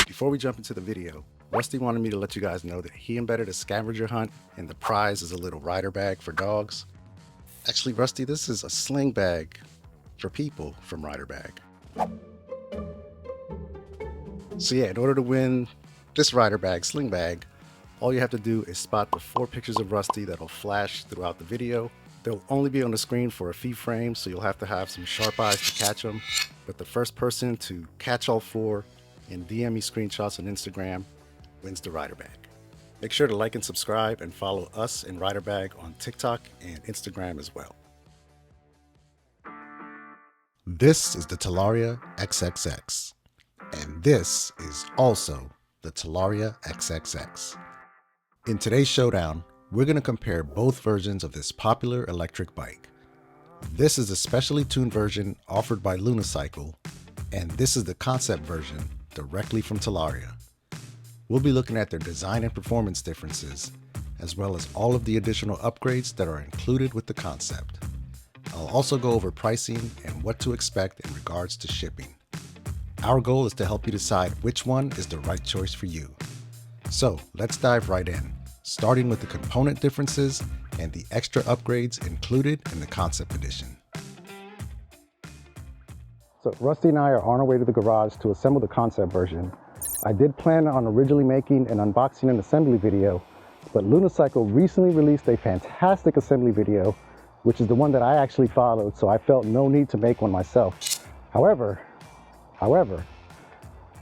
Before we jump into the video, Rusty wanted me to let you guys know that he embedded a scavenger hunt and the prize is a little rider bag for dogs. Actually, Rusty, this is a sling bag for people from RiderBag. So yeah, in order to win this RiderBag sling bag, all you have to do is spot the 4 pictures of Rusty that'll flash throughout the video. They'll only be on the screen for a few frames, so you'll have to have some sharp eyes to catch them. But the first person to catch all 4 and DM me screenshots on Instagram wins the RiderBag. Make sure to like and subscribe and follow us and RiderBag on TikTok and Instagram as well. This is the Talaria XXX, and this is also the Talaria XXX. In today's showdown, we're going to compare both versions of this popular electric bike. This is a specially tuned version offered by LunaCycle, and this is the concept version directly from Talaria. We'll be looking at their design and performance differences, as well as all of the additional upgrades that are included with the concept. I'll also go over pricing and what to expect in regards to shipping. Our goal is to help you decide which one is the right choice for you. So let's dive right in, starting with the component differences and the extra upgrades included in the concept edition. So Rusty and I are on our way to the garage to assemble the concept version. I did plan on originally making an unboxing and assembly video, but LunaCycle recently released a fantastic assembly video, which is the one that I actually followed, so I felt no need to make one myself. However,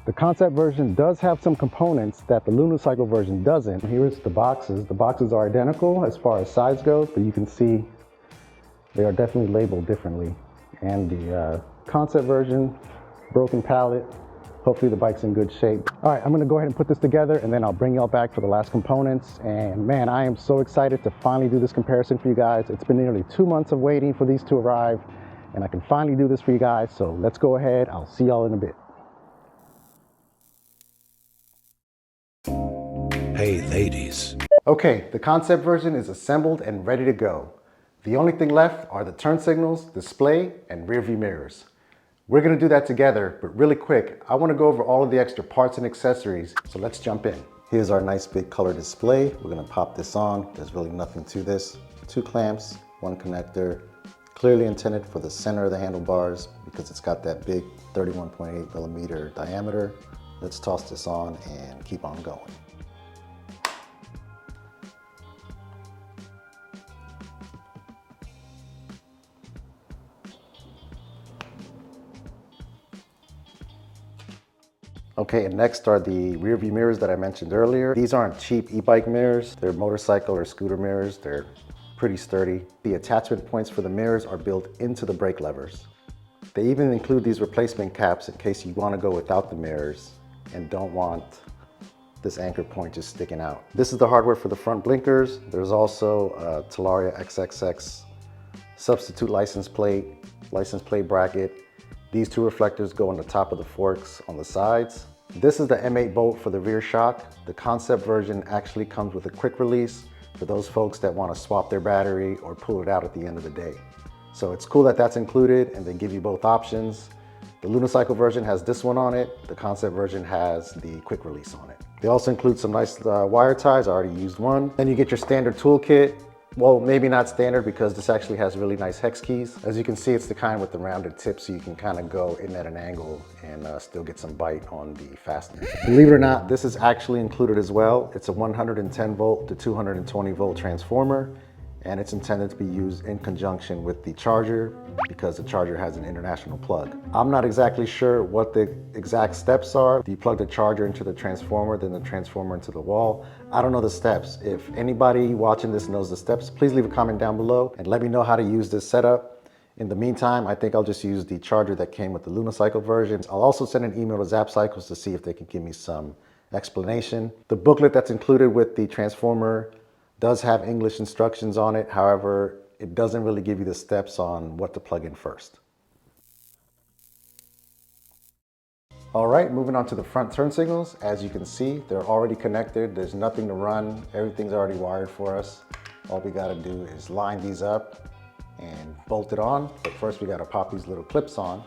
the concept version does have some components that the LunaCycle version doesn't. Here's the boxes. The boxes are identical as far as size goes, but you can see they are definitely labeled differently. And the concept version, broken pallet. Hopefully the bike's in good shape. All right, I'm gonna go ahead and put this together and then I'll bring y'all back for the last components. And man, I am so excited to finally do this comparison for you guys. It's been nearly 2 months of waiting for these to arrive and I can finally do this for you guys. So let's go ahead. I'll see y'all in a bit. Hey ladies. Okay, the concept version is assembled and ready to go. The only thing left are the turn signals, display, and rear view mirrors. We're gonna do that together, but really quick, I wanna go over all of the extra parts and accessories, so let's jump in. Here's our nice big color display. We're gonna pop this on. There's really nothing to this. 2 clamps, 1 connector, clearly intended for the center of the handlebars because it's got that big 31.8 millimeter diameter. Let's toss this on and keep on going. Okay, and next are the rear view mirrors that I mentioned earlier. These aren't cheap e-bike mirrors. They're motorcycle or scooter mirrors. They're pretty sturdy. The attachment points for the mirrors are built into the brake levers. They even include these replacement caps in case you want to go without the mirrors and don't want this anchor point just sticking out. This is the hardware for the front blinkers. There's also a Talaria XXX substitute license plate bracket. These 2 reflectors go on the top of the forks on the sides. This is the M8 bolt for the rear shock. The concept version actually comes with a quick release for those folks that want to swap their battery or pull it out at the end of the day. So it's cool that that's included and they give you both options. The LunaCycle version has this one on it. The concept version has the quick release on it. They also include some nice wire ties. I already used one. Then you get your standard toolkit. Well, maybe not standard because this actually has really nice hex keys. As you can see, it's the kind with the rounded tip so you can kind of go in at an angle and still get some bite on the fastener. Believe it or not, this is actually included as well. It's a 110 volt to 220 volt transformer. and it's intended to be used in conjunction with the charger because the charger has an international plug. I'm not exactly sure what the exact steps are. Do you plug the charger into the transformer, then the transformer into the wall? I don't know the steps. If anybody watching this knows the steps, please leave a comment down below and let me know how to use this setup. In the meantime, I think I'll just use the charger that came with the LunaCycle version. I'll also send an email to ZapCycles to see if they can give me some explanation. The booklet that's included with the transformer does have English instructions on it. However, it doesn't really give you the steps on what to plug in first. All right, moving on to the front turn signals. As you can see, they're already connected. There's nothing to run. Everything's already wired for us. All we gotta do is line these up and bolt it on. But first we gotta pop these little clips on.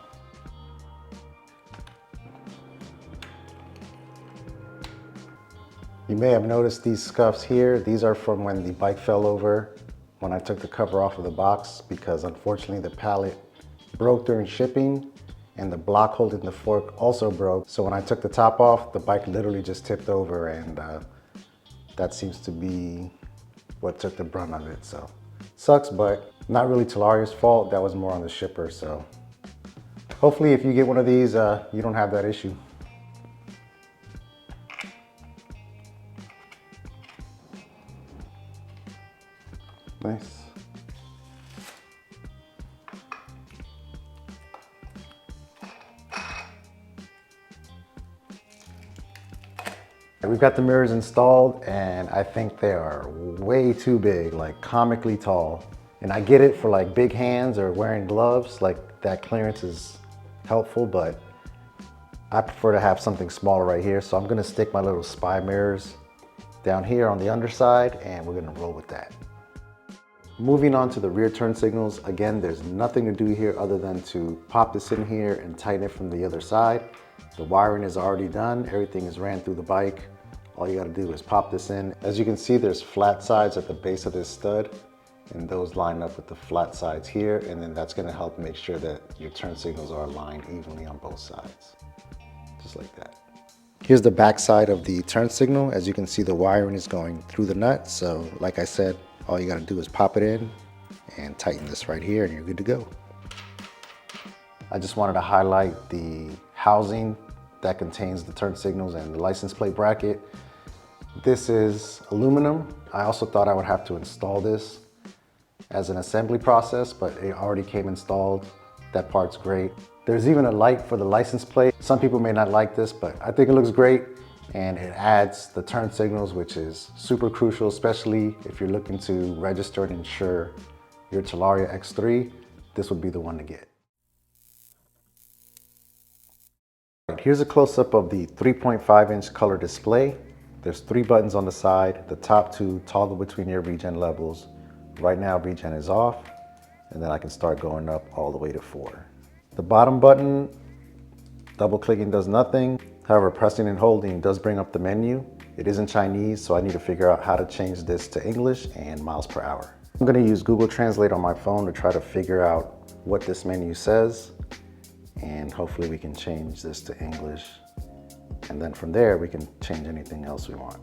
You may have noticed these scuffs here. These are from when the bike fell over, when I took the cover off of the box, because unfortunately the pallet broke during shipping and the block holding the fork also broke. So when I took the top off, the bike literally just tipped over, and that seems to be what took the brunt of it. So sucks, but not really Talaria's fault. That was more on the shipper. So hopefully if you get one of these, you don't have that issue. Nice. We've got the mirrors installed, and I think they are way too big, like comically tall. And I get it for like big hands or wearing gloves, like that clearance is helpful, but I prefer to have something smaller right here. So I'm gonna stick my little spy mirrors down here on the underside, and we're gonna roll with that. Moving on to the rear turn signals, again, there's nothing to do here other than to pop this in here and tighten it from the other side. The wiring is already done. Everything is ran through the bike. All you gotta do is pop this in. As you can see, there's flat sides at the base of this stud, and those line up with the flat sides here, and then that's gonna help make sure that your turn signals are aligned evenly on both sides, just like that. Here's the back side of the turn signal. As you can see, the wiring is going through the nut. So like I said, all you gotta do is pop it in and tighten this right here, and you're good to go. I just wanted to highlight the housing that contains the turn signals and the license plate bracket. This is aluminum. I also thought I would have to install this as an assembly process, but it already came installed. That part's great. There's even a light for the license plate. Some people may not like this, but I think it looks great, and it adds the turn signals, which is super crucial, especially if you're looking to register and insure your Talaria X3. This would be the one to get. Here's a close-up of the 3.5-inch color display. There's 3 buttons on the side. The top 2 toggle between your regen levels. Right now, regen is off, and then I can start going up all the way to 4. The bottom button, double-clicking does nothing. However, pressing and holding does bring up the menu. It is in Chinese, so I need to figure out how to change this to English and miles per hour. I'm gonna use Google Translate on my phone to try to figure out what this menu says, and hopefully we can change this to English. And then from there, we can change anything else we want.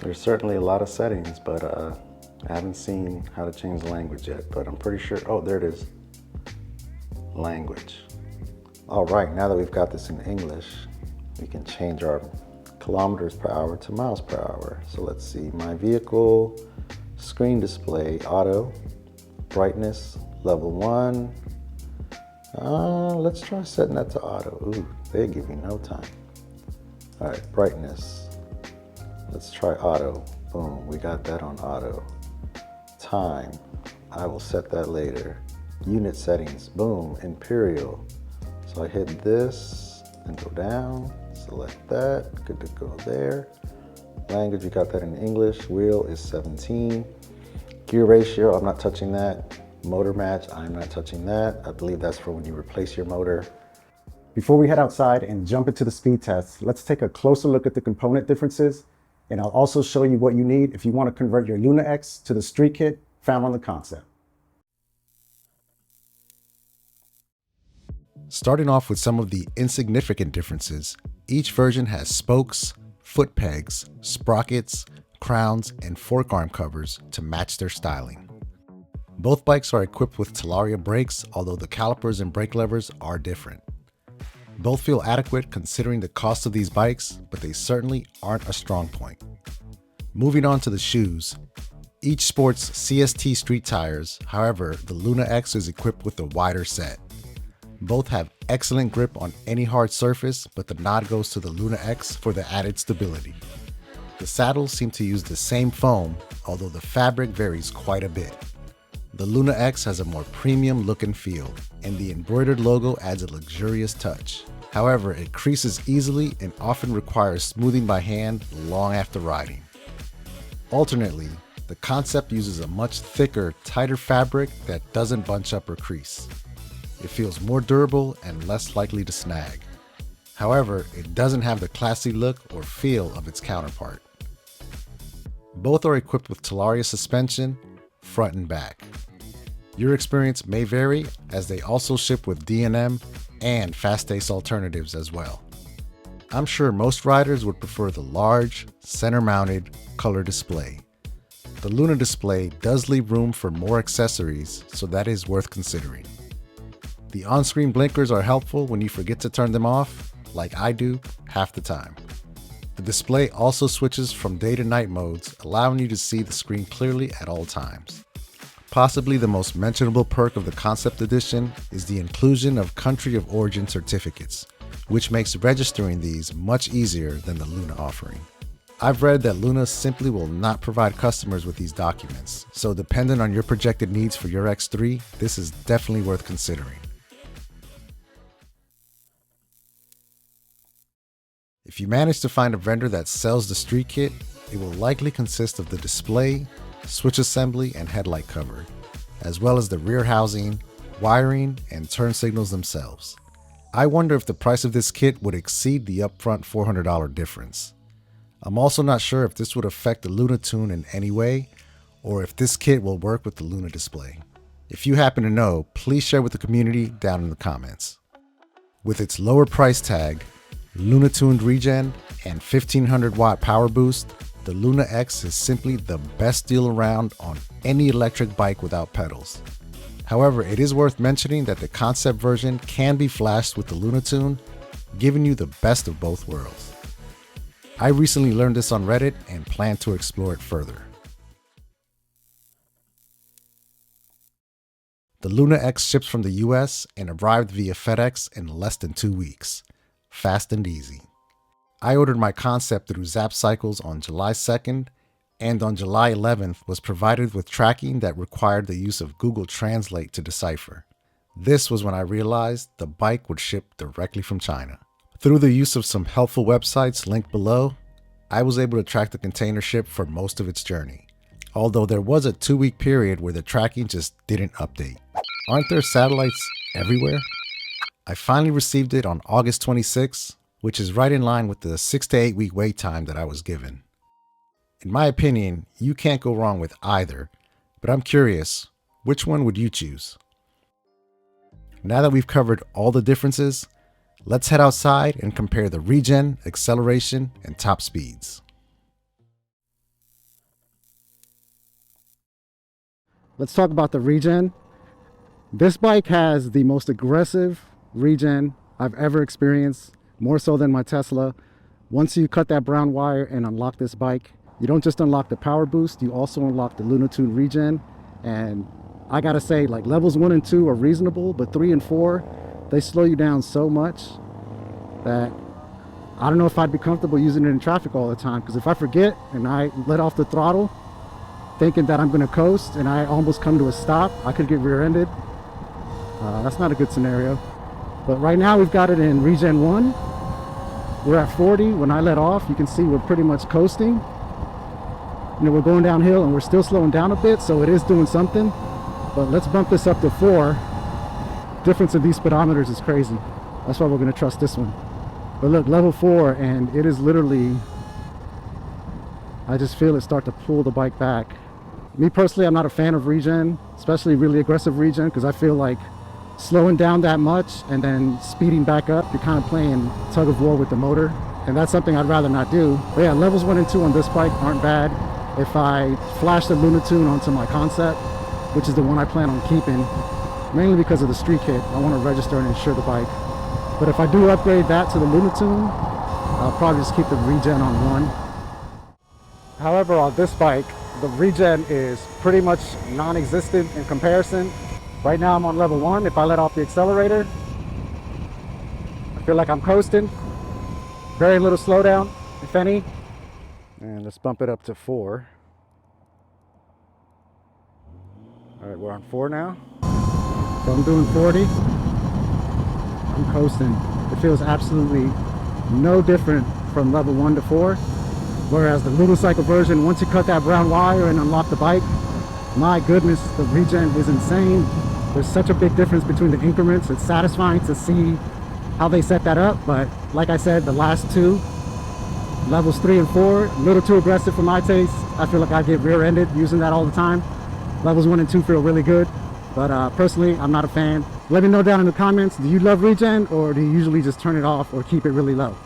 There's certainly a lot of settings, but I haven't seen how to change the language yet, but I'm pretty sure, oh, there it is. Language. All right, now that we've got this in English, we can change our kilometers per hour to miles per hour. So let's see, my vehicle, screen display, auto, brightness, level 1. Let's try setting that to auto. Ooh, they give you no time. All right, brightness. Let's try auto. Boom, we got that on auto. Time, I will set that later. Unit settings, boom, imperial. So I hit this and go down, select that, good to go there. Language, you got that in English. Wheel is 17. Gear ratio, I'm not touching that. Motor match, I'm not touching that. I believe that's for when you replace your motor. Before we head outside and jump into the speed test, let's take a closer look at the component differences, and I'll also show you what you need if you want to convert your LunaX to the street kit found on the concept. Starting off with some of the insignificant differences, each version has spokes, foot pegs, sprockets, crowns, and fork arm covers to match their styling. Both bikes are equipped with Talaria brakes, although the calipers and brake levers are different. Both feel adequate considering the cost of these bikes, but they certainly aren't a strong point. Moving on to the shoes. Each sports CST street tires, however, the LunaX is equipped with a wider set. Both have excellent grip on any hard surface, but the nod goes to the LunaX for the added stability. The saddles seem to use the same foam, although the fabric varies quite a bit. The LunaX has a more premium look and feel, and the embroidered logo adds a luxurious touch. However, it creases easily and often requires smoothing by hand long after riding. Alternately, the concept uses a much thicker, tighter fabric that doesn't bunch up or crease. It feels more durable and less likely to snag. However, it doesn't have the classy look or feel of its counterpart. Both are equipped with Talaria suspension, front and back. Your experience may vary, as they also ship with D&M and fast-ace alternatives as well. I'm sure most riders would prefer the large, center-mounted, color display. The Luna display does leave room for more accessories, so that is worth considering. The on-screen blinkers are helpful when you forget to turn them off, like I do half the time. The display also switches from day to night modes, allowing you to see the screen clearly at all times. Possibly the most mentionable perk of the Concept Edition is the inclusion of country of origin certificates, which makes registering these much easier than the Luna offering. I've read that Luna simply will not provide customers with these documents, so depending on your projected needs for your X3, this is definitely worth considering. If you manage to find a vendor that sells the street kit, it will likely consist of the display, switch assembly, and headlight cover, as well as the rear housing, wiring, and turn signals themselves. I wonder if the price of this kit would exceed the upfront $400 difference. I'm also not sure if this would affect the Luna Tune in any way, or if this kit will work with the Luna display. If you happen to know, please share with the community down in the comments. With its lower price tag, Luna Tuned Regen, and 1500 watt power boost, the LunaX is simply the best deal around on any electric bike without pedals. However, it is worth mentioning that the concept version can be flashed with the Luna Tune, giving you the best of both worlds. I recently learned this on Reddit and plan to explore it further. The LunaX ships from the US and arrived via FedEx in less than 2 weeks. Fast and easy. I ordered my concept through ZapCycles on July 2nd, and on July 11th was provided with tracking that required the use of Google Translate to decipher. This was when I realized the bike would ship directly from China. Through the use of some helpful websites linked below, I was able to track the container ship for most of its journey, although there was a 2-week period where the tracking just didn't update. Aren't there satellites everywhere? I finally received it on August 26th, which is right in line with the 6 to 8 week wait time that I was given. In my opinion, you can't go wrong with either, but I'm curious, which one would you choose? Now that we've covered all the differences, let's head outside and compare the regen, acceleration, and top speeds. Let's talk about the regen. This bike has the most aggressive regen I've ever experienced, more so than my Tesla. Once you cut that brown wire and unlock this bike, you don't just unlock the power boost, you also unlock the LunaTune Regen. And I gotta say, like, levels 1 and 2 are reasonable, but 3 and 4, they slow you down so much that I don't know if I'd be comfortable using it in traffic all the time, because if I forget and I let off the throttle thinking that I'm gonna coast and I almost come to a stop, I could get rear-ended. That's not a good scenario. But right now we've got it in Regen 1. We're at 40. When I let off, you can see we're pretty much coasting. You know, we're going downhill and we're still slowing down a bit, so it is doing something. But let's bump this up to 4. Difference of these speedometers is crazy. That's why we're going to trust this one. But look, level 4, and it is literally, I just feel it start to pull the bike back. Me personally, I'm not a fan of regen, especially really aggressive regen, because I feel like slowing down that much and then speeding back up, you're kind of playing tug of war with the motor. and that's something I'd rather not do. But yeah, levels 1 and 2 on this bike aren't bad. If I flash the LunaTune onto my Concept, which is the one I plan on keeping, mainly because of the street kit, I want to register and insure the bike. But if I do upgrade that to the LunaTune, I'll probably just keep the Regen on 1. However, on this bike, the Regen is pretty much non-existent in comparison. Right now I'm on level 1. If I let off the accelerator, I feel like I'm coasting. Very little slowdown, if any. And let's bump it up to 4. All right, we're on 4 now. So I'm doing 40. I'm coasting. It feels absolutely no different from level 1 to 4. Whereas the LunaCycle version, once you cut that brown wire and unlock the bike, my goodness, the Regen is insane. There's such a big difference between the increments. It's satisfying to see how they set that up, but like I said, the last 2, levels 3 and 4, a little too aggressive for my taste. I feel like I get rear-ended using that all the time. Levels 1 and 2 feel really good, but personally, I'm not a fan. Let me know down in the comments, do you love Regen, or do you usually just turn it off or keep it really low?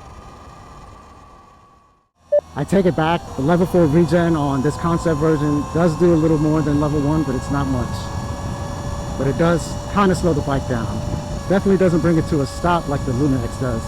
I take it back, the level 4 Regen on this Concept version does do a little more than level 1, but it's not much. But it does kind of slow the bike down. Definitely doesn't bring it to a stop like the LunaX does.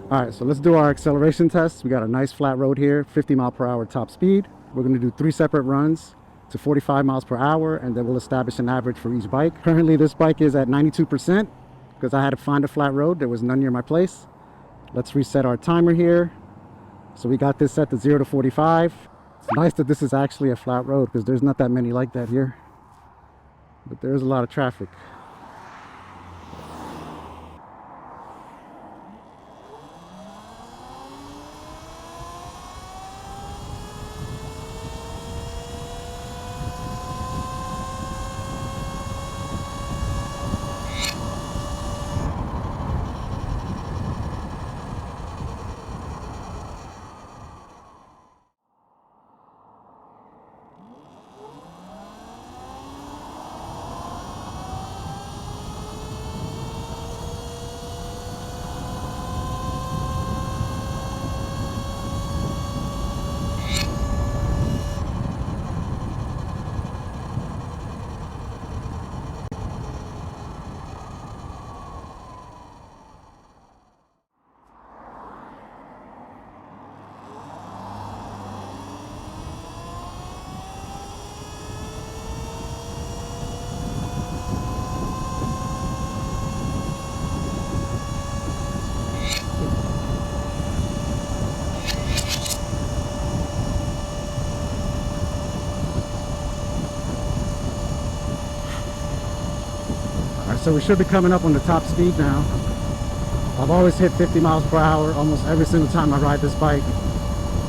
All right, so let's do our acceleration test. We got a nice flat road here, 50 mile per hour top speed. We're gonna do 3 separate runs to 45 miles per hour, and then we'll establish an average for each bike. Currently, this bike is at 92% because I had to find a flat road. There was none near my place. Let's reset our timer here. So we got this set to 0 to 45. It's nice that this is actually a flat road because there's not that many like that here. But there's a lot of traffic. So we should be coming up on the top speed now. I've always hit 50 miles per hour almost every single time I ride this bike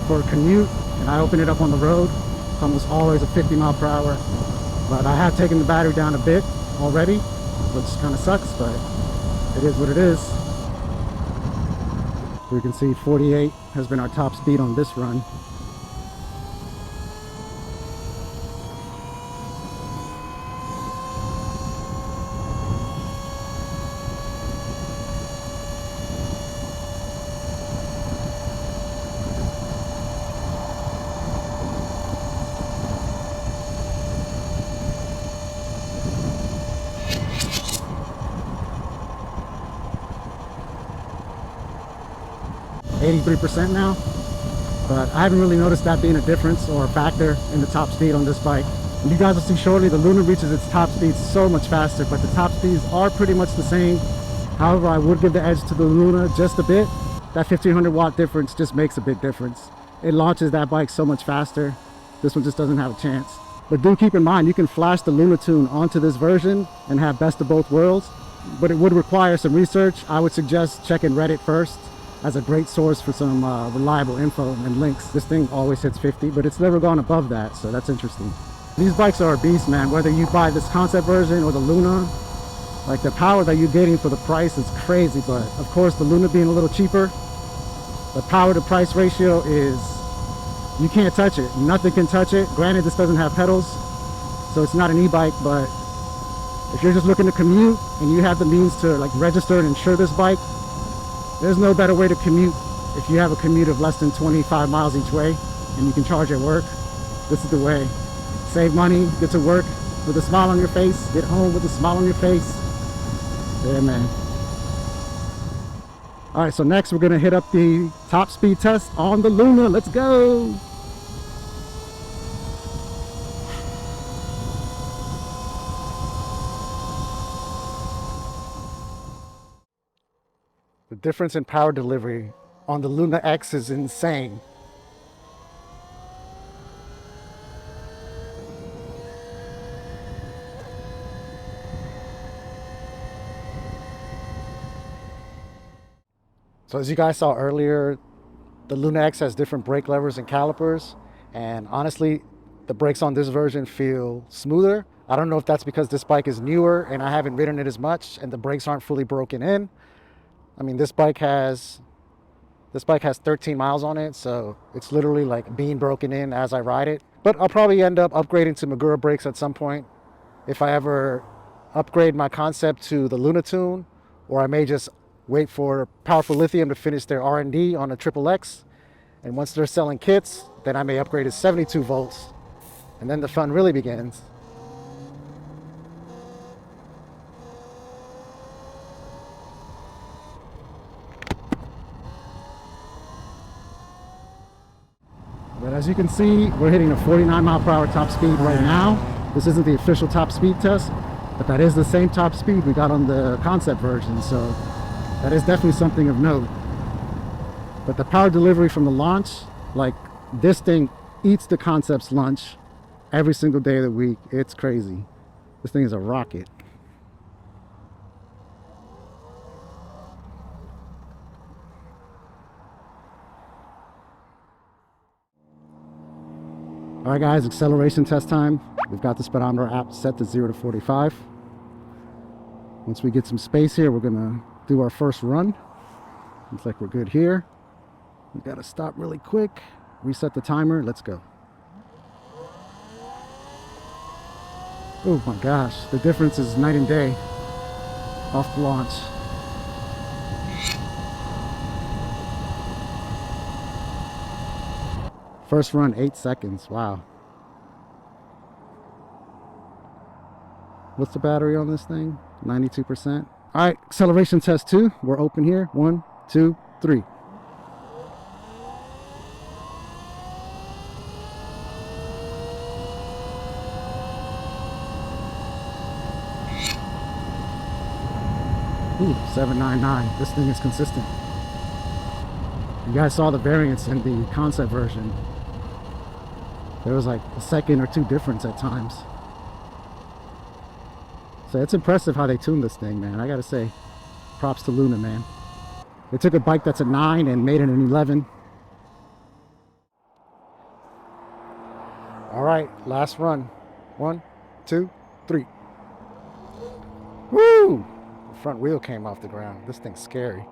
for a commute, and I open it up on the road. It's almost always a 50 mile per hour. But I have taken the battery down a bit already, which kind of sucks, but it is what it is. We can see 48 has been our top speed on this run. %, now, but I haven't really noticed that being a difference or a factor in the top speed on this bike. And you guys will see shortly the Luna reaches its top speed so much faster, but the top speeds are pretty much the same. However, I would give the edge to the Luna just a bit. That 1500 watt difference just makes a big difference. It launches that bike so much faster. This one just doesn't have a chance. But do keep in mind, you can flash the LunaTune onto this version and have best of both worlds, but it would require some research. I would suggest checking Reddit first as a great source for some reliable info and links. This thing always hits 50, but it's never gone above that, so that's interesting. These bikes are a beast, man. Whether you buy this concept version or the Luna, like the power that you're getting for the price is crazy. But of course, the Luna being a little cheaper, the power to price ratio is, you can't touch it. Nothing can touch it. Granted, this doesn't have pedals, so it's not an e-bike, but if you're just looking to commute and you have the means to like register and insure this bike, there's no better way to commute if you have a commute of less than 25 miles each way and you can charge at work. This is the way. Save money, get to work with a smile on your face, get home with a smile on your face. Yeah, man. All right, so next we're gonna hit up the top speed test on the Luna. Let's go. The difference in power delivery on the LunaX is insane. So as you guys saw earlier, the LunaX has different brake levers and calipers, and honestly, the brakes on this version feel smoother. I don't know if that's because this bike is newer and I haven't ridden it as much and the brakes aren't fully broken in. I mean, this bike has 13 miles on it, so it's literally like being broken in as I ride it. But I'll probably end up upgrading to Magura brakes at some point if I ever upgrade my concept to the LunaTune, or I may just wait for Powerful Lithium to finish their R&D on a XXX. And once they're selling kits, then I may upgrade to 72 volts. And then the fun really begins. But as you can see, we're hitting a 49 mile per hour top speed right now. This isn't the official top speed test, but that is the same top speed we got on the concept version. So that is definitely something of note. But the power delivery from the launch, like this thing eats the concept's lunch every single day of the week. It's crazy. This thing is a rocket. All right, guys, acceleration test time. We've got the speedometer app set to 0 to 45. Once we get some space here, we're gonna do our first run. Looks like we're good here. We gotta stop really quick, reset the timer, let's go. Oh my gosh, the difference is night and day off the launch. First run, 8 seconds, wow. What's the battery on this thing? 92%. All right, acceleration test 2. We're open here. 1, 2, 3. Ooh, 799. This thing is consistent. You guys saw the variance in the concept version. There was like a second or two difference at times. So it's impressive how they tuned this thing, man. I gotta say, props to Luna, man. They took a bike that's a 9 and made it an 11. All right, last run. 1, 2, 3. Woo! The front wheel came off the ground. This thing's scary.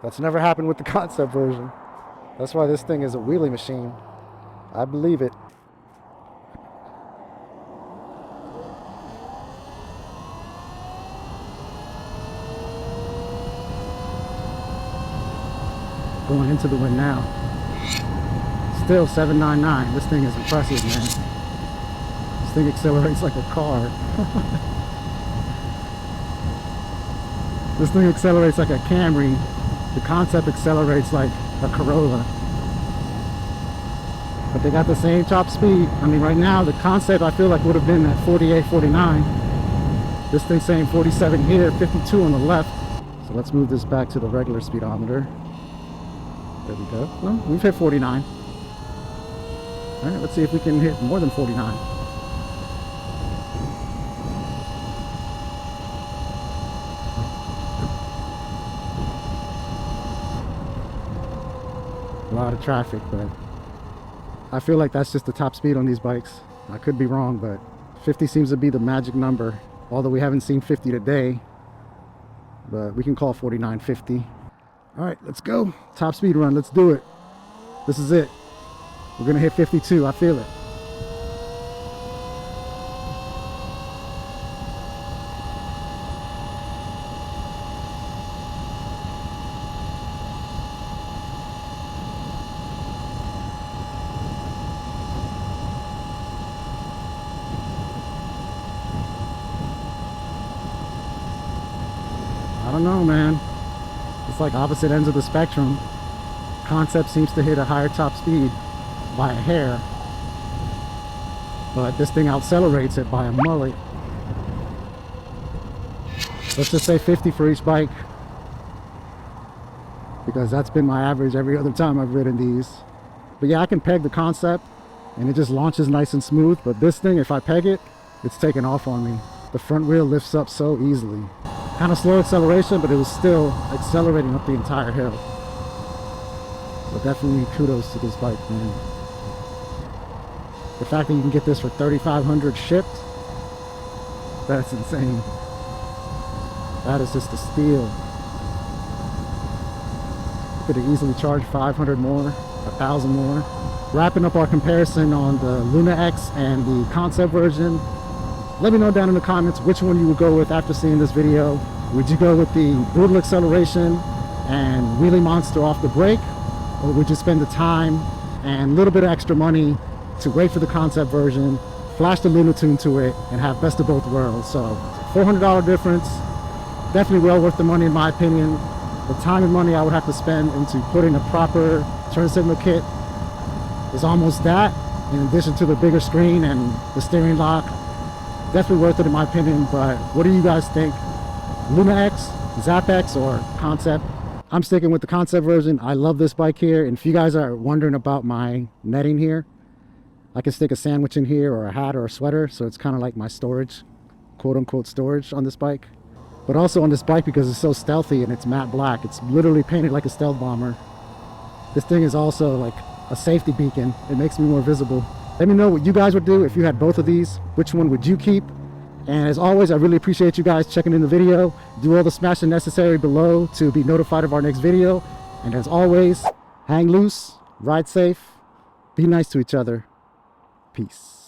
That's never happened with the concept version. That's why this thing is a wheelie machine. I believe it. Going into the wind now. Still 799. This thing is impressive, man. This thing accelerates like a car. This thing accelerates like a Camry. The concept accelerates like a Corolla. But they got the same top speed. I mean, right now, the concept I feel like would have been at 48, 49. This thing's saying 47 here, 52 on the left. So let's move this back to the regular speedometer. There we go. Well, we've hit 49. All right, let's see if we can hit more than 49. A lot of traffic, but I feel like that's just the top speed on these bikes. I could be wrong, but 50 seems to be the magic number. Although we haven't seen 50 today, but we can call 49 50. All right, let's go. Top speed run, let's do it. This is it. We're gonna hit 52, I feel it. I don't know, man. It's like opposite ends of the spectrum. Concept seems to hit a higher top speed by a hair, but this thing accelerates it by a mullet. Let's just say 50 for each bike, because that's been my average every other time I've ridden these. But yeah, I can peg the Concept and it just launches nice and smooth, but this thing, if I peg it, it's taking off on me. The front wheel lifts up so easily. Kind of slow acceleration, but it was still accelerating up the entire hill. So definitely kudos to this bike, man. The fact that you can get this for $3,500 shipped, that's insane. That is just a steal. You could have easily charged 500 more, 1,000 more. Wrapping up our comparison on the LunaX and the Concept version. Let me know down in the comments which one you would go with after seeing this video. Would you go with the brutal acceleration and wheelie monster off the brake? Or would you spend the time and a little bit of extra money to wait for the Concept version, flash the Luna tune to it, and have best of both worlds? So $400 difference, definitely well worth the money in my opinion. The time and money I would have to spend into putting a proper turn signal kit is almost that, in addition to the bigger screen and the steering lock. Definitely worth it in my opinion, but what do you guys think? LunaX, ZapX, or Concept? I'm sticking with the Concept version. I love this bike here, and if you guys are wondering about my netting here, I can stick a sandwich in here or a hat or a sweater, so it's kind of like my storage, quote-unquote storage on this bike. But also on this bike, because it's so stealthy and it's matte black, it's literally painted like a stealth bomber. This thing is also like a safety beacon. It makes me more visible. Let me know what you guys would do if you had both of these. Which one would you keep? And as always, I really appreciate you guys checking in the video. Do all the smashing necessary below to be notified of our next video. And as always, hang loose, ride safe, be nice to each other. Peace.